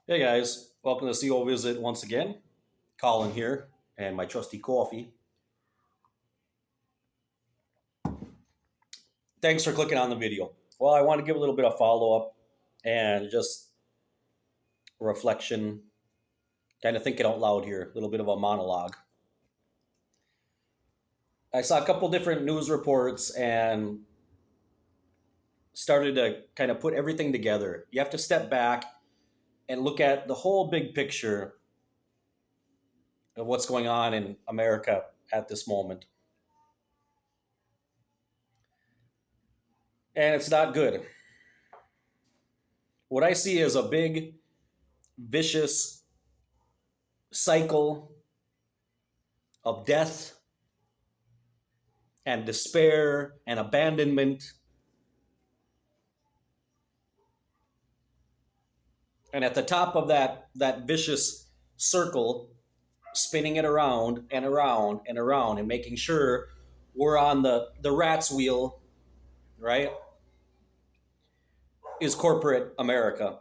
Hey guys, welcome to CO Visit once again. Colin here, and my trusty coffee. Thanks for clicking on the video. Well, I want to give a little bit of follow up and just reflection, kind of thinking out loud here, a little bit of a monologue. I saw a couple different news reports and started to kind of put everything together. You have to step back and look at the whole big picture of what's going on in America at this moment. And it's not good. What I see is a big, vicious cycle of death and despair and abandonment. And at the top of that vicious circle, spinning it around and around and around and making sure we're on the rat's wheel, right? Is corporate America.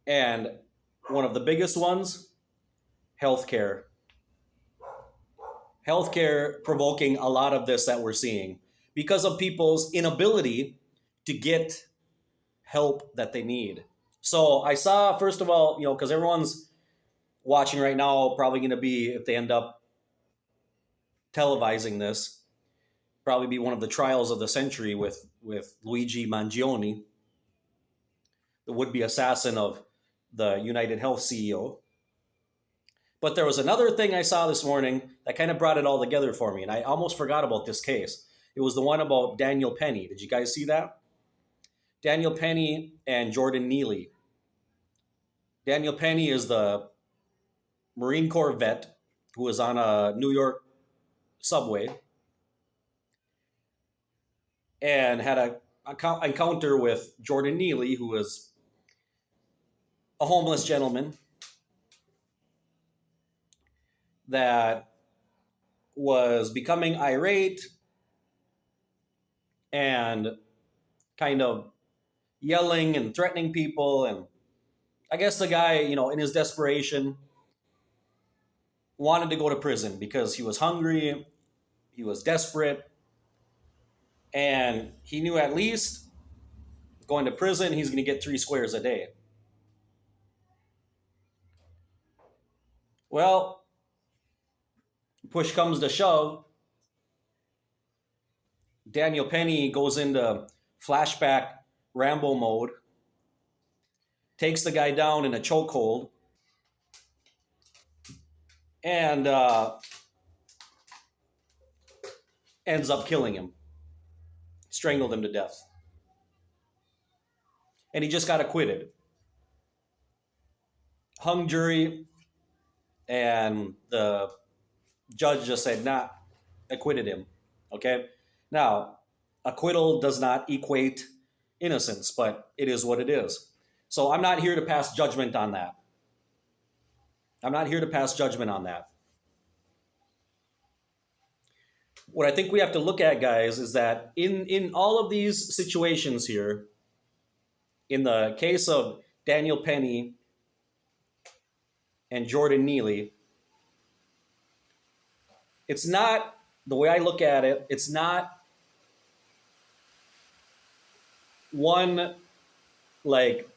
And one of the biggest ones, healthcare. Healthcare provoking a lot of this that we're seeing because of people's inability to get help that they need. So I saw, first of all, because everyone's watching right now, probably going to be, if they end up televising this, probably be one of the trials of the century with Luigi Mangione, the would-be assassin of the United Health CEO. But there was another thing I saw this morning that kind of brought it all together for me, and I almost forgot about this case. It was the one about Daniel Penny. Did you guys see that? Daniel Penny and Jordan Neely. Daniel Penny is the Marine Corps vet who was on a New York subway and had a encounter with Jordan Neely, who was a homeless gentleman that was becoming irate and kind of yelling and threatening people. And I guess the guy, in his desperation, wanted to go to prison because he was hungry, he was desperate, and he knew at least going to prison, he's going to get 3 squares a day. Well, push comes to shove, Daniel Penny goes into flashback Rambo mode, takes the guy down in a chokehold, and ends up killing him, strangled him to death. And he just got acquitted. Hung jury, and the judge just said, nah, acquitted him. Okay? Now, acquittal does not equate innocence, but it is what it is. So I'm not here to pass judgment on that. I'm not here to pass judgment on that. What I think we have to look at, guys, is that in all of these situations here, in the case of Daniel Penny and Jordan Neely, it's not, the way I look at it, it's not one like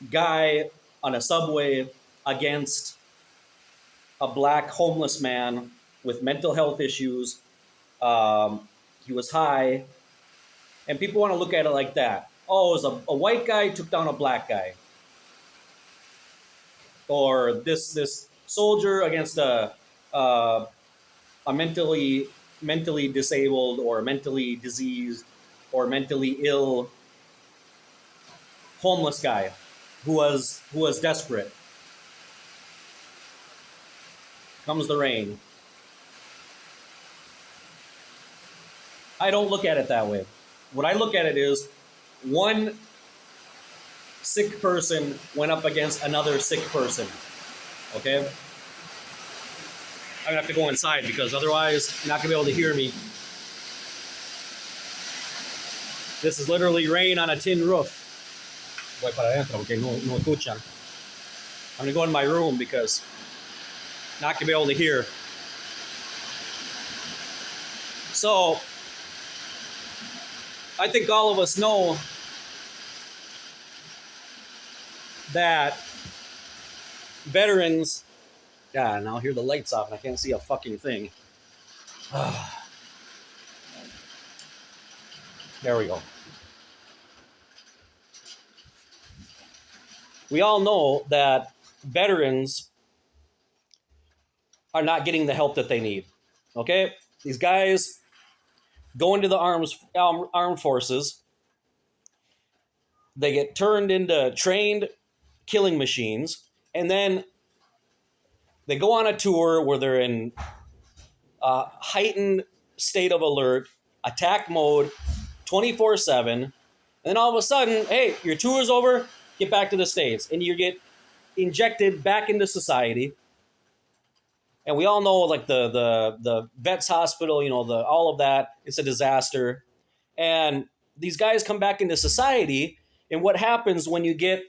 guy on a subway against a black homeless man with mental health issues. He was high, and people want to look at it like that. Oh, it was a white guy took down a black guy, or this soldier against a mentally disabled or mentally diseased or mentally ill homeless guy who was desperate. Comes the rain. I don't look at it that way. What I look at it is one sick person went up against another sick person. Okay? I'm gonna have to go inside because otherwise you're not gonna be able to hear me. This is literally rain on a tin roof. Voy para adentro porque no escuchan. I'm going to go in my room because not going to be able to hear. So, I think all of us know that veterans. Yeah, now here the lights off and I can't see a fucking thing. There we go. We all know that veterans are not getting the help that they need. Okay? These guys go into the armed forces. They get turned into trained killing machines, and then they go on a tour where they're in a heightened state of alert, attack mode, 24/7. And then all of a sudden, hey, your tour's over, get back to the States. And you get injected back into society. And we all know, like, the vets hospital, all of that, it's a disaster. And these guys come back into society. And what happens when you get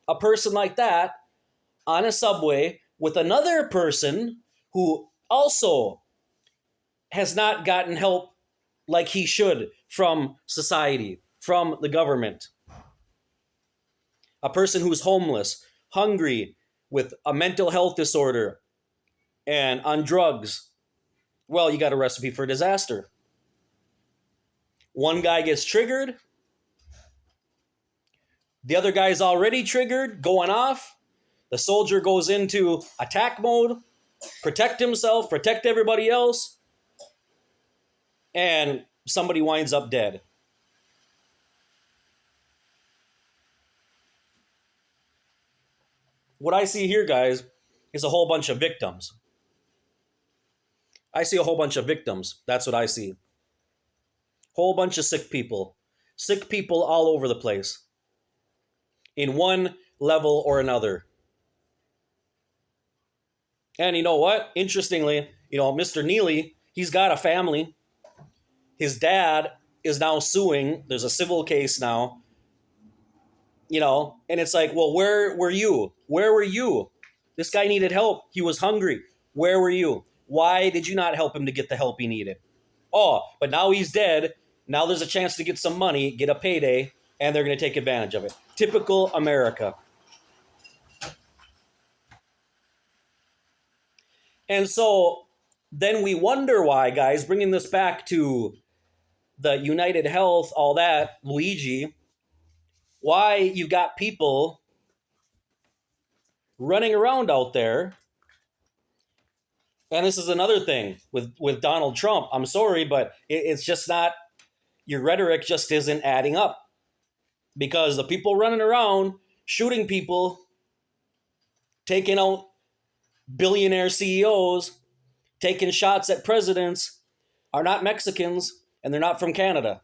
a person like that on a subway with another person who also has not gotten help like he should from society, from the government? A person who's homeless, hungry, with a mental health disorder, and on drugs. Well, you got a recipe for disaster. One guy gets triggered. The other guy's already triggered, going off. The soldier goes into attack mode, protect himself, protect everybody else, and somebody winds up dead. What I see here, guys, is a whole bunch of victims. I see a whole bunch of victims. That's what I see. Whole bunch of sick people. Sick people all over the place. In one level or another. And you know what? Interestingly, Mr. Neely, he's got a family. His dad is now suing. There's a civil case now. And it's like, well, where were you? Where were you? This guy needed help. He was hungry. Where were you? Why did you not help him to get the help he needed? Oh, but now he's dead. Now there's a chance to get some money, get a payday, and they're going to take advantage of it. Typical America. And so then we wonder why, guys, bringing this back to the United Health, all that, Luigi, why you've got people running around out there. And this is another thing with Donald Trump. I'm sorry, but it's just not, your rhetoric just isn't adding up. Because the people running around, shooting people, taking out billionaire CEOs, taking shots at presidents, are not Mexicans, and they're not from Canada.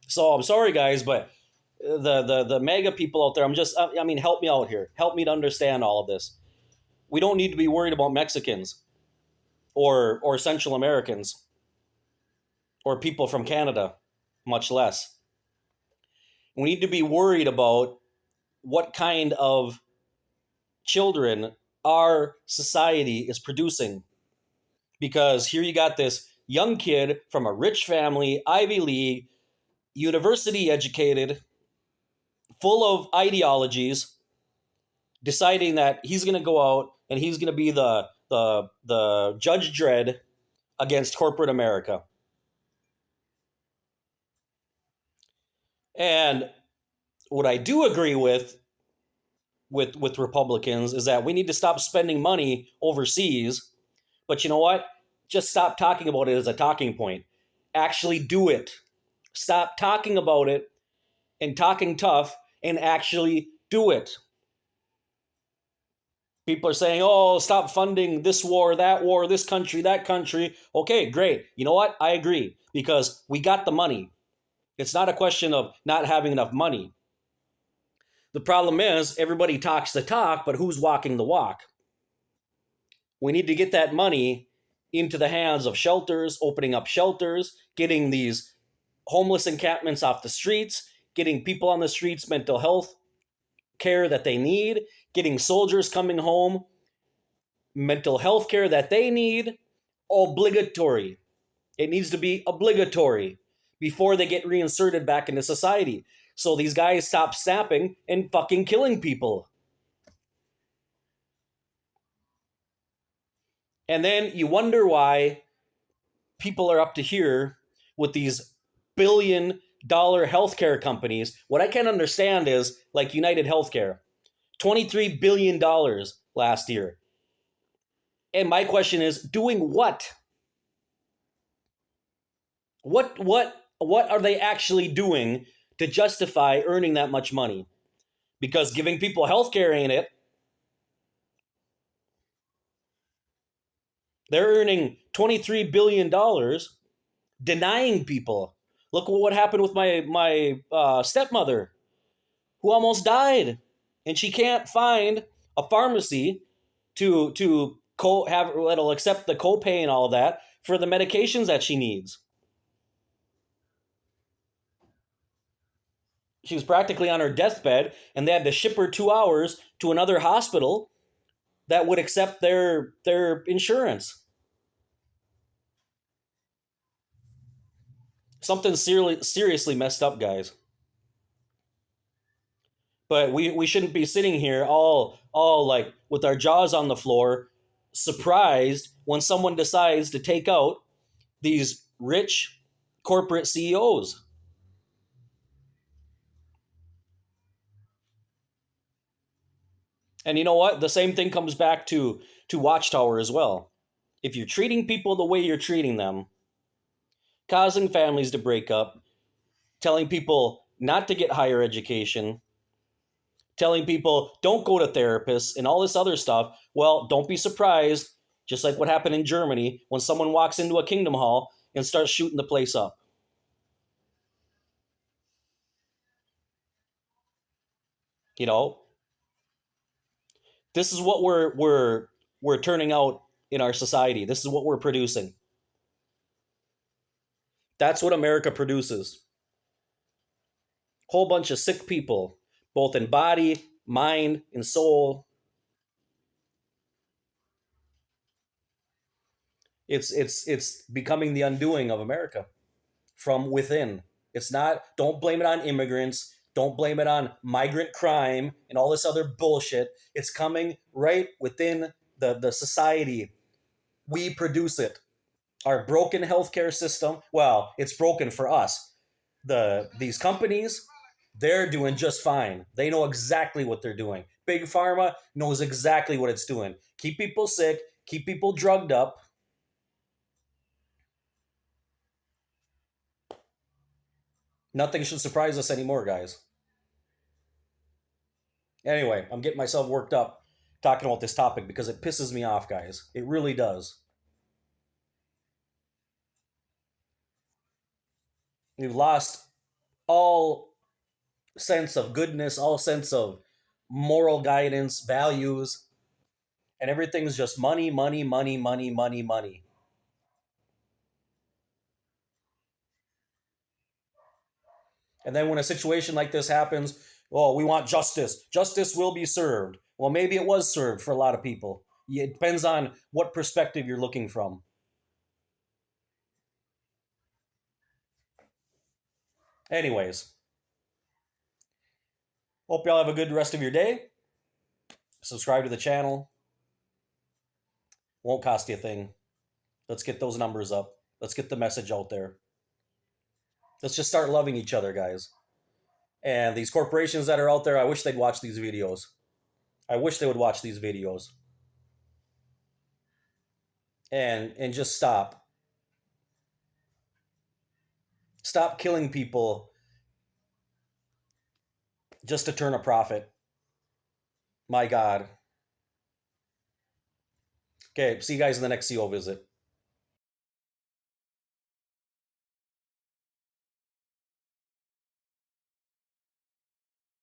So I'm sorry, guys, but the MAGA people out there, help me out here. Help me to understand all of this. We don't need to be worried about Mexicans or Central Americans or people from Canada, much less. We need to be worried about what kind of children our society is producing. Because here you got this young kid from a rich family, Ivy League, university educated, full of ideologies, deciding that he's going to go out and he's going to be the Judge Dredd against corporate America. And what I do agree with Republicans is that we need to stop spending money overseas. But you know what? Just stop talking about it as a talking point. Actually do it. Stop talking about it and talking tough and actually do it. People are saying, oh, stop funding this war, this country, that country. Okay, great. You know what? I agree, because we got the money. It's not a question of not having enough money. The problem is everybody talks the talk, but who's walking the walk? We need to get that money into the hands of shelters, opening up shelters, getting these homeless encampments off the streets, getting people on the streets mental health care that they need, getting soldiers coming home mental health care that they need, obligatory. It needs to be obligatory before they get reinserted back into society. So these guys stop snapping and fucking killing people. And then you wonder why people are up to here with these billion-dollar healthcare companies. What I can't understand is like United Healthcare, $23 billion last year. And my question is, doing what? What are they actually doing to justify earning that much money? Because giving people health care ain't it. They're earning $23 billion denying people. Look what happened with my stepmother, who almost died, and she can't find a pharmacy to that'll accept the copay and all of that for the medications that she needs. She was practically on her deathbed, and they had to ship her 2 hours to another hospital that would accept their insurance. Something seriously messed up, guys. But we shouldn't be sitting here all like with our jaws on the floor, surprised when someone decides to take out these rich corporate CEOs. And you know what? The same thing comes back to Watchtower as well. If you're treating people the way you're treating them, causing families to break up, telling people not to get higher education, telling people don't go to therapists and all this other stuff, well, don't be surprised, just like what happened in Germany, when someone walks into a Kingdom Hall and starts shooting the place up. You know, this is what we're turning out in our society. This is what we're producing. That's what America produces. Whole bunch of sick people, both in body, mind, and soul. It's becoming the undoing of America from within. It's not, don't blame it on immigrants, don't blame it on migrant crime and all this other bullshit. It's coming right within the society. We produce it. Our broken healthcare system, well, it's broken for us. These companies, they're doing just fine. They know exactly what they're doing. Big Pharma knows exactly what it's doing. Keep people sick, keep people drugged up. Nothing should surprise us anymore, guys. Anyway, I'm getting myself worked up talking about this topic because it pisses me off, guys. It really does. We've lost all sense of goodness, all sense of moral guidance, values, and everything's just money, money, money, money, money, money. And then when a situation like this happens, oh, we want justice. Justice will be served. Well, maybe it was served for a lot of people. It depends on what perspective you're looking from. Anyways, hope y'all have a good rest of your day. Subscribe to the channel. Won't cost you a thing. Let's get those numbers up. Let's get the message out there. Let's just start loving each other, guys. And these corporations that are out there, I wish they'd watch these videos. I wish they would watch these videos. And just stop. Stop killing people just to turn a profit. My God. Okay, see you guys in the next CO visit.